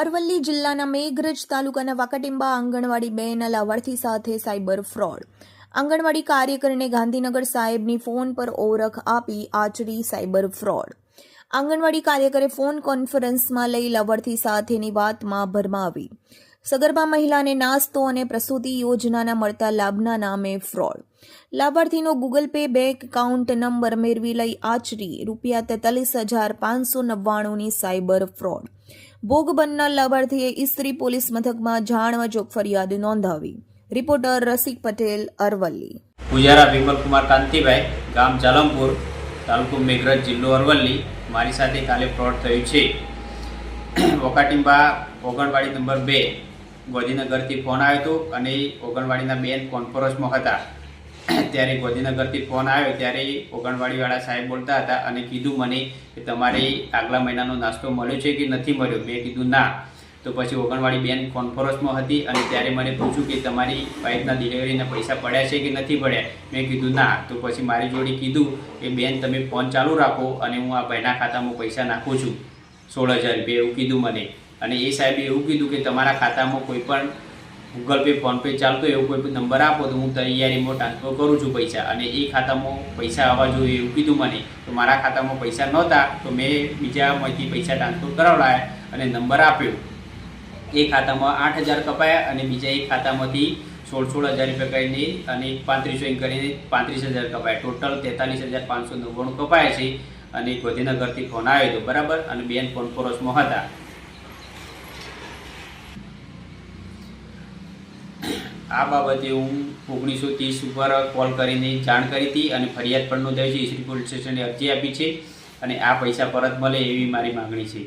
અરવલ્લી જિલ્લાના મેઘરજ તાલુકાના વાકટીંબા આંગણવાડી બેન લાભાર્થી સાથે સાયબર ફ્રોડ. આંગણવાડી કાર્યકરને ગાંધીનગર સાહેબની ફોન પર ઓળખ આપી આચરી સાયબર ફ્રોડ. આંગણવાડી કાર્યકરે ફોન કોન્ફરન્સમાં લઈ લાભાર્થી સાથેની વાતમાં ભરમાવી. સગર્ભા મહિલાને નાસ્તો અને પ્રસૂતિ યોજનાના મળતા લાભના નામે ફ્રોડ. લાભાર્થીનો Google Pay bank account number મેળવી લઈ આચરી ₹43,599ની સાયબર ફ્રોડ. ભોગ બનનાર લાભાર્થીએ ઇસ્ત્રી પોલીસ મથકમાં જાણવાજોગ ફરિયાદ નોંધાવી. રિપોર્ટર રસિક પટેલ, અરવલ્લી. પૂજારા વિમલ કુમાર કાંતિભાઈ, ગામ જાલમપુર, તાલુકો મેઘરજ, જિલ્લો અરવલ્લી. મારી સાથે કાલે ફ્રોડ થયું છે. વકાટીંબા ઓગણવાડી નંબર 2 ગોધીનગરથી ફોન આવ્યો હતો અને ઓગણવાડીના બેન કોન્ફરન્સમાં હતા. ત્યારે ગોધીનગરથી ફોન આવ્યો ત્યારે ઓગણવાડીવાળા સાહેબ બોલતા હતા અને કીધું મને કે તમારે આગલા મહિનાનો નાસ્તો મળ્યો છે કે નથી મળ્યો. મેં કીધું ના. તો પછી ઓગણવાડી બેન કોન્ફરન્સમાં હતી અને ત્યારે મને પૂછ્યું કે તમારી વાઇફના ડિલિવરીના પૈસા પડ્યા છે કે નથી પડ્યા. મેં કીધું ના. તો પછી મારી જોડે કીધું કે બેન તમે ફોન ચાલુ રાખો અને હું આ ભાઈના ખાતામાં પૈસા નાખું છું 16,000 રૂપિયા, એવું કીધું મને. અને એ સાહેબે એવું કીધું કે તમારા ખાતામાં કોઈ પણ ગૂગલ પે, ફોનપે ચાલતો એવું કોઈ પણ નંબર આપો તો હું તૈયારીમાં ટ્રાન્સફર કરું છું પૈસા, અને એ ખાતામાં પૈસા આવવા જોઈએ એવું કીધું મને. તો મારા ખાતામાં પૈસા નહોતા તો મેં બીજામાંથી પૈસા ટ્રાન્સફર કરાવડાયા અને નંબર આપ્યો. એ ખાતામાં 8,000 કપાયા અને બીજા એક ખાતામાંથી 16,000 રૂપિયા કરીને અને 3500 કરીને 35,000 કપાયા. ટોટલ 43,599 કપાયા છે. અને ગોધીનગરથી ફોન આવ્યો હતો, બરાબર, અને બેન કોન્ફરન્સમાં હતા. આ બાબતે હું 1930 ઉપર કોલ કરીને જાણ કરી હતી અને ફરિયાદ પણ નોંધાવી છે. ઇસ્ત્રી પોલીસ સ્ટેશને અરજી આપી છે અને આ પૈસા પરત મળે એવી મારી માગણી છે.